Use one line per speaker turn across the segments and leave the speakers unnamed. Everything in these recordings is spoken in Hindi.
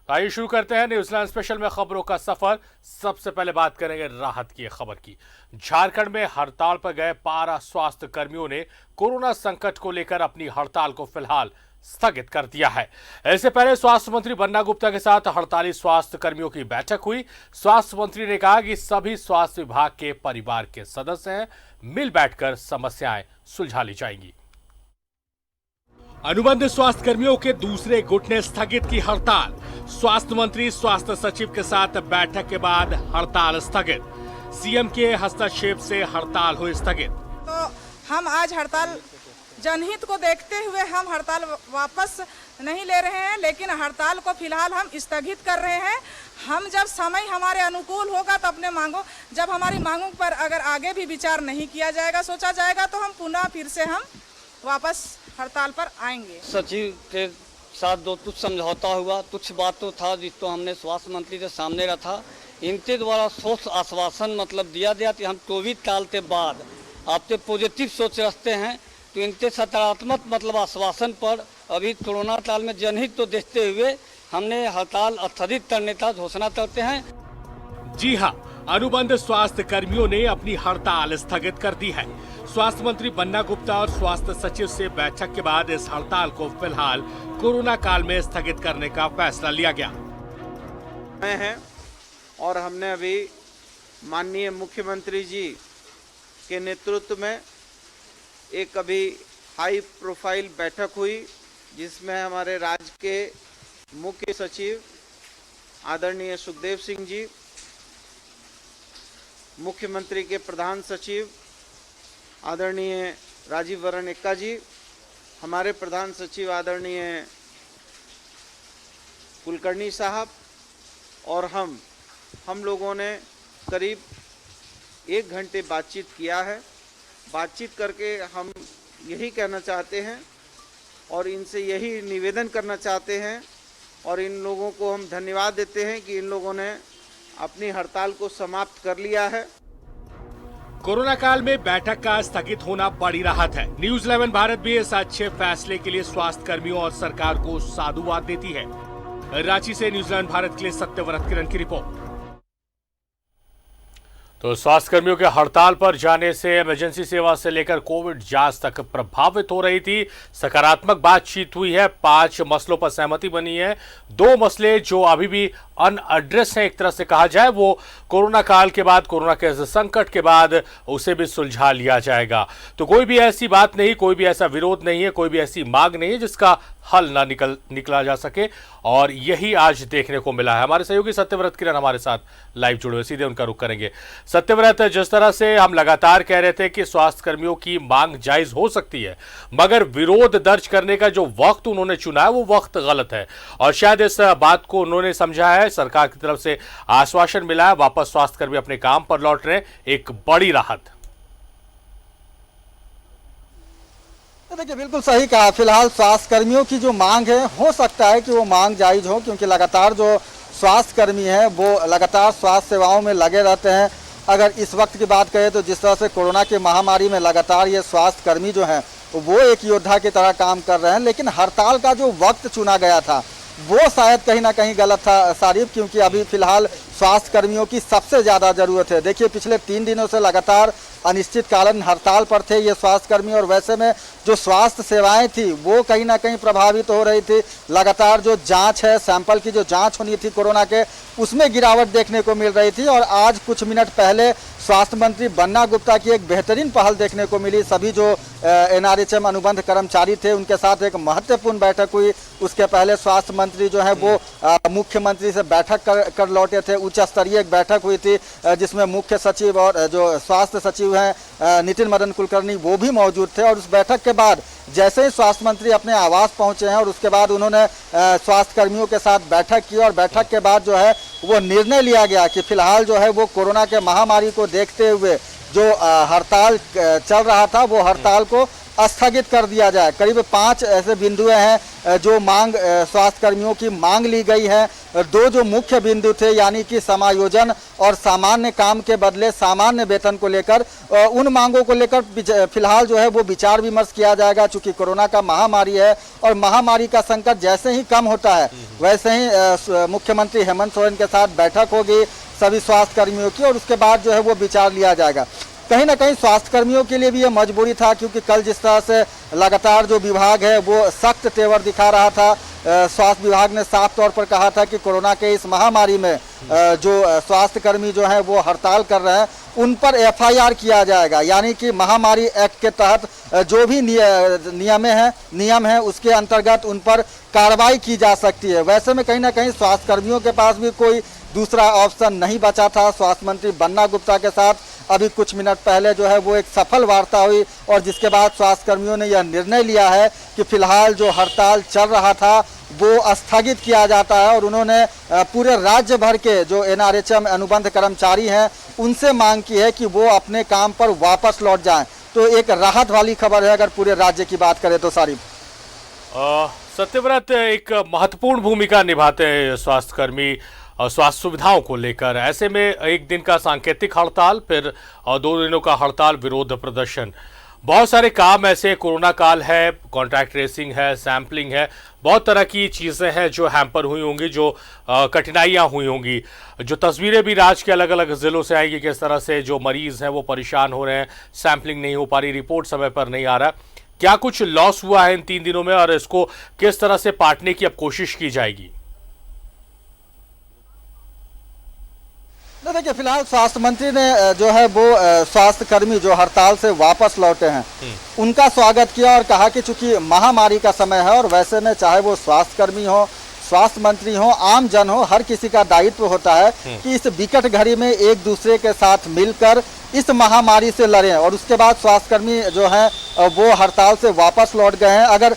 आइए शुरू करते हैं न्यूजीलैंड स्पेशल में खबरों का सफर। सबसे पहले बात करेंगे राहत की खबर की। झारखंड में हड़ताल पर गए पारा स्वास्थ्य कर्मियों ने कोरोना संकट को लेकर अपनी हड़ताल को फिलहाल स्थगित कर दिया है। इससे पहले स्वास्थ्य मंत्री बन्ना गुप्ता के साथ हड़ताली स्वास्थ्य कर्मियों की बैठक हुई। स्वास्थ्य मंत्री ने कहा कि सभी स्वास्थ्य विभाग के परिवार के सदस्य हैं, मिल बैठकर समस्याएं सुलझा ली जाएंगी। अनुबंध स्वास्थ्य कर्मियों के दूसरे गुट ने स्थगित की हड़ताल। स्वास्थ्य मंत्री स्वास्थ्य सचिव के साथ बैठक के बाद हड़ताल स्थगित। सीएम के हस्तक्षेप से हड़ताल हुई स्थगित।
तो हम आज हड़ताल जनहित को देखते हुए हम हड़ताल वापस नहीं ले रहे हैं, लेकिन हड़ताल को फिलहाल हम स्थगित कर रहे हैं। हम जब समय हमारे अनुकूल होगा तो अपने मांगों जब हमारी मांगों पर अगर आगे भी विचार नहीं किया जाएगा, सोचा जाएगा, तो हम पुनः फिर से हम वापस हड़ताल पर आएंगे।
सचिव के साथ जो तुच्छ समझौता हुआ, तुच्छ बात तो था जिसको हमने स्वास्थ्य मंत्री के सामने रखा। इनके द्वारा सोच आश्वासन मतलब दिया गया कि हम कोविड काल के बाद आपसे पॉजिटिव सोच रखते हैं, तो इनके सकारात्मक मतलब आश्वासन पर अभी कोरोना काल में जनहित तो देखते हुए हमने हड़ताल स्थगित करने का घोषणा करते हैं।
जी हां, अनुबंध स्वास्थ्य कर्मियों ने अपनी हड़ताल स्थगित कर दी है। स्वास्थ्य मंत्री बन्ना गुप्ता और स्वास्थ्य सचिव से बैठक के बाद इस हड़ताल को फिलहाल कोरोना काल में स्थगित करने का फैसला लिया गया
है। और हमने अभी माननीय मुख्यमंत्री जी के नेतृत्व में एक अभी हाई प्रोफाइल बैठक हुई, जिसमें हमारे राज्य के मुख्य सचिव आदरणीय सुखदेव सिंह जी, मुख्यमंत्री के प्रधान सचिव आदरणीय राजीव वरण एक्का जी, हमारे प्रधान सचिव आदरणीय कुलकर्णी साहब और हम लोगों ने करीब 1 घंटे बातचीत किया है। बातचीत करके हम यही कहना चाहते हैं और इनसे यही निवेदन करना चाहते हैं और इन लोगों को हम धन्यवाद देते हैं कि इन लोगों ने अपनी हड़ताल को समाप्त कर लिया है।
कोरोना काल में बैठक का स्थगित होना बड़ी राहत है। न्यूज 11 भारत भी इस अच्छे फैसले के लिए स्वास्थ्य कर्मियों और सरकार को साधुवाद देती है। रांची से न्यूज 11 भारत के लिए सत्यव्रत किरण की रिपोर्ट। तो स्वास्थ्य कर्मियों के हड़ताल पर जाने से इमरजेंसी सेवा से लेकर कोविड जांच तक प्रभावित हो रही थी। सकारात्मक बातचीत हुई है, 5 मसलों पर सहमति बनी है। 2 मसले जो अभी भी अनएड्रेस हैं, एक तरह से कहा जाए, वो कोरोना काल के बाद, कोरोना के संकट के बाद उसे भी सुलझा लिया जाएगा। तो कोई भी ऐसी बात नहीं, कोई भी ऐसा विरोध नहीं है, कोई भी ऐसी मांग नहीं है जिसका हल ना निकला जा सके, और यही आज देखने को मिला है। हमारे सहयोगी सत्यव्रत किरण हमारे साथ लाइव जुड़े हुए, सीधे उनका रुख करेंगे। सत्यव्रत, जिस तरह से हम लगातार कह रहे थे कि स्वास्थ्य कर्मियों की मांग जायज हो सकती है, मगर विरोध दर्ज करने का जो वक्त उन्होंने चुना है वो वक्त गलत है, और शायद इस बात को उन्होंने समझा है। सरकार की तरफ से आश्वासन मिला है, वापस स्वास्थ्य कर्मी अपने काम पर लौट रहे हैं, एक बड़ी राहत।
देखिए, बिल्कुल सही कहा। फिलहाल स्वास्थ्य कर्मियों की जो मांग है, हो सकता है कि वो मांग जायज हो, क्योंकि लगातार जो स्वास्थ्य कर्मी हैं वो लगातार स्वास्थ्य सेवाओं में लगे रहते हैं। अगर इस वक्त की बात करें तो जिस तरह से कोरोना की महामारी में लगातार ये स्वास्थ्य कर्मी जो हैं वो एक योद्धा की तरह काम कर रहे हैं, लेकिन हड़ताल का जो वक्त चुना गया था वो शायद कहीं ना कहीं गलत था सारिफ, क्योंकि अभी फिलहाल स्वास्थ्य कर्मियों की सबसे ज़्यादा ज़रूरत है। देखिए, पिछले 3 दिनों से लगातार अनिश्चितकालीन हड़ताल पर थे ये स्वास्थ्य कर्मी, और वैसे में जो स्वास्थ्य सेवाएं थी वो कहीं ना कहीं प्रभावित हो रही थी। लगातार जो जांच है, सैंपल की जो जांच होनी थी कोरोना के, उसमें गिरावट देखने को मिल रही थी। और आज कुछ मिनट पहले स्वास्थ्य मंत्री बन्ना गुप्ता की एक बेहतरीन पहल देखने को मिली। सभी जो NRHM अनुबंध कर्मचारी थे उनके साथ एक महत्वपूर्ण बैठक हुई। उसके पहले स्वास्थ्य मंत्री जो है वो मुख्यमंत्री से बैठक कर लौटे थे। उच्च स्तरीय एक बैठक हुई थी जिसमें मुख्य सचिव और जो स्वास्थ्य सचिव हैं नितिन मदन कुलकर्णी, वो भी मौजूद थे। और उस बैठक के बाद जैसे ही स्वास्थ्य मंत्री अपने आवास पहुंचे हैं और उसके बाद उन्होंने स्वास्थ्य कर्मियों के साथ बैठक की, और बैठक के बाद जो है वो निर्णय लिया गया कि फिलहाल जो है वो कोरोना के महामारी को देखते हुए जो हड़ताल चल रहा था वो हड़ताल को स्थगित कर दिया जाए। करीब 5 ऐसे बिंदु हैं जो मांग स्वास्थ्य कर्मियों की मांग ली गई है। 2 जो मुख्य बिंदु थे यानी कि समायोजन और सामान्य काम के बदले सामान्य वेतन को लेकर, उन मांगों को लेकर फिलहाल जो है वो विचार विमर्श किया जाएगा। चूंकि कोरोना का महामारी है और महामारी का संकट जैसे ही कम होता है वैसे ही मुख्यमंत्री हेमंत सोरेन के साथ बैठक होगी सभी स्वास्थ्य कर्मियों की और उसके बाद जो है वो विचार लिया जाएगा। कहीं ना कहीं स्वास्थ्य कर्मियों के लिए भी ये मजबूरी था, क्योंकि कल जिस तरह से लगातार जो विभाग है वो सख्त तेवर दिखा रहा था। स्वास्थ्य विभाग ने साफ तौर पर कहा था कि कोरोना के इस महामारी में जो स्वास्थ्य कर्मी जो हैं वो हड़ताल कर रहे हैं उन पर FIR किया जाएगा, यानी कि महामारी एक्ट के तहत जो भी नियम है उसके अंतर्गत उन पर कार्रवाई की जा सकती है। वैसे में कहीं ना कहीं स्वास्थ्य कर्मियों के पास भी कोई दूसरा ऑप्शन नहीं बचा था। स्वास्थ्य मंत्री बन्ना गुप्ता के साथ अभी कुछ मिनट पहले जो है वो एक सफल वार्ता हुई और जिसके बाद स्वास्थ्य कर्मियों ने यह निर्णय लिया है कि फिलहाल जो हड़ताल चल रहा था वो स्थगित किया जाता है और उन्होंने पूरे राज्य भर के जो NRHM अनुबंध कर्मचारी हैं उनसे मांग की है कि वो अपने काम पर वापस लौट जाएं। तो एक राहत वाली खबर है अगर पूरे राज्य की बात करें तो। सारी
सत्यव्रत, एक महत्वपूर्ण भूमिका निभाते हैं स्वास्थ्य कर्मी स्वास्थ्य सुविधाओं को लेकर। ऐसे में एक दिन का सांकेतिक हड़ताल, फिर 2 दिनों का हड़ताल विरोध प्रदर्शन, बहुत सारे काम ऐसे, कोरोना काल है, कॉन्टैक्ट ट्रेसिंग है, सैंपलिंग है, बहुत तरह की चीज़ें हैं जो हैम्पर हुई होंगी, जो कठिनाइयाँ हुई होंगी। जो तस्वीरें भी राज्य के अलग अलग ज़िलों से आएंगी, किस तरह से जो मरीज़ हैं वो परेशान हो रहे हैं, सैंपलिंग नहीं हो पा रही, रिपोर्ट समय पर नहीं आ रहा। क्या कुछ लॉस हुआ है इन 3 दिनों में और इसको किस तरह से पाटने की अब कोशिश की जाएगी?
देखिए, फिलहाल स्वास्थ्य मंत्री ने जो है वो स्वास्थ्य कर्मी जो हड़ताल से वापस लौटे हैं उनका स्वागत किया और कहा कि चूंकि महामारी का समय है और वैसे में चाहे वो स्वास्थ्य कर्मी हो, स्वास्थ्य मंत्री हो, आम जन हो, हर किसी का दायित्व होता है कि इस विकट घड़ी में एक दूसरे के साथ मिलकर इस महामारी से लड़ें। और उसके बाद स्वास्थ्य कर्मी जो हैं वो हड़ताल से वापस लौट गए हैं। अगर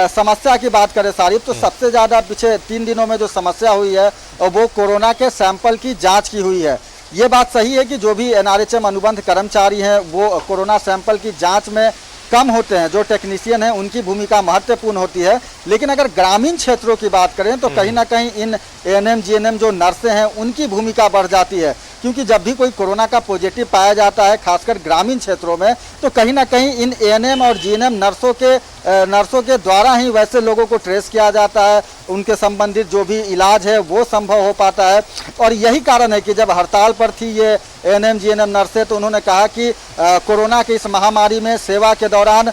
समस्या की बात करें सारिफ, तो सबसे ज़्यादा पिछले 3 दिनों में जो समस्या हुई है वो कोरोना के सैंपल की जांच की हुई है। ये बात सही है कि जो भी NRHM अनुबंध कर्मचारी हैं वो कोरोना सैंपल की जांच में कम होते हैं, जो टेक्नीशियन हैं उनकी भूमिका महत्वपूर्ण होती है। लेकिन अगर ग्रामीण क्षेत्रों की बात करें तो कहीं ना कहीं इन ANM GNM जो नर्सें हैं उनकी भूमिका बढ़ जाती है, क्योंकि जब भी कोई कोरोना का पॉजिटिव पाया जाता है खासकर ग्रामीण क्षेत्रों में तो कहीं ना कहीं इन ANM और GNM नर्सों के द्वारा ही वैसे लोगों को ट्रेस किया जाता है, उनके संबंधित जो भी इलाज है वो संभव हो पाता है। और यही कारण है कि जब हड़ताल पर थी ये ANM GNM नर्सें तो उन्होंने कहा कि कोरोना की इस महामारी में सेवा के दौरान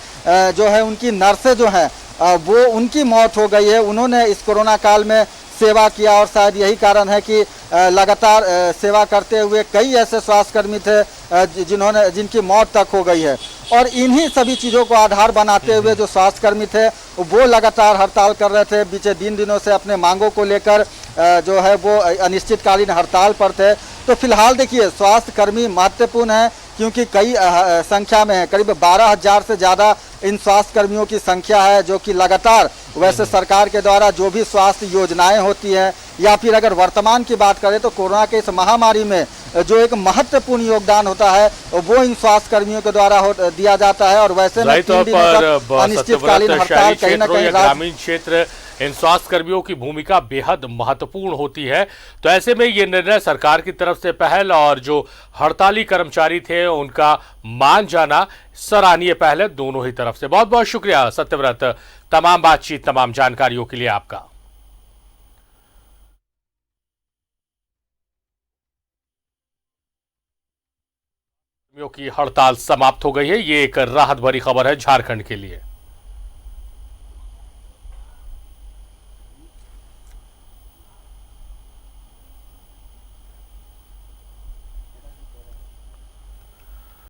जो है उनकी नर्सें जो हैं वो उनकी मौत हो गई है। उन्होंने इस कोरोना काल में सेवा किया और शायद यही कारण है कि लगातार सेवा करते हुए कई ऐसे स्वास्थ्यकर्मी थे जिनकी मौत तक हो गई है। और इन्हीं सभी चीज़ों को आधार बनाते हुए जो स्वास्थ्यकर्मी थे वो लगातार हड़ताल कर रहे थे। बीते 3 दिनों से अपने मांगों को लेकर जो है वो अनिश्चितकालीन हड़ताल पर थे। तो फिलहाल देखिए, स्वास्थ्यकर्मी महत्वपूर्ण है क्योंकि कई संख्या में है, करीब 12,000 से ज़्यादा इन स्वास्थ्य कर्मियों की संख्या है जो कि लगातार वैसे सरकार के द्वारा जो भी स्वास्थ्य योजनाएं होती हैं या फिर अगर वर्तमान की बात करें तो कोरोना के इस महामारी में जो एक महत्वपूर्ण योगदान होता है वो इन स्वास्थ्य कर्मियों के द्वारा दिया जाता है। और वैसे में 3 दिनों तक अनिश्चितकालीन हड़ताल कहीं ना कहीं
ग्रामीण क्षेत्र इन स्वास्थ्य कर्मियों की भूमिका बेहद महत्वपूर्ण होती है। तो ऐसे में ये निर्णय सरकार की तरफ से पहल और जो हड़ताली कर्मचारी थे उनका मान जाना सराहनीय पहल है दोनों ही तरफ से। बहुत बहुत शुक्रिया सत्यव्रत, तमाम बातचीत, तमाम जानकारियों के लिए आपका। की हड़ताल समाप्त हो गई है, ये एक राहत भरी खबर है झारखंड के लिए।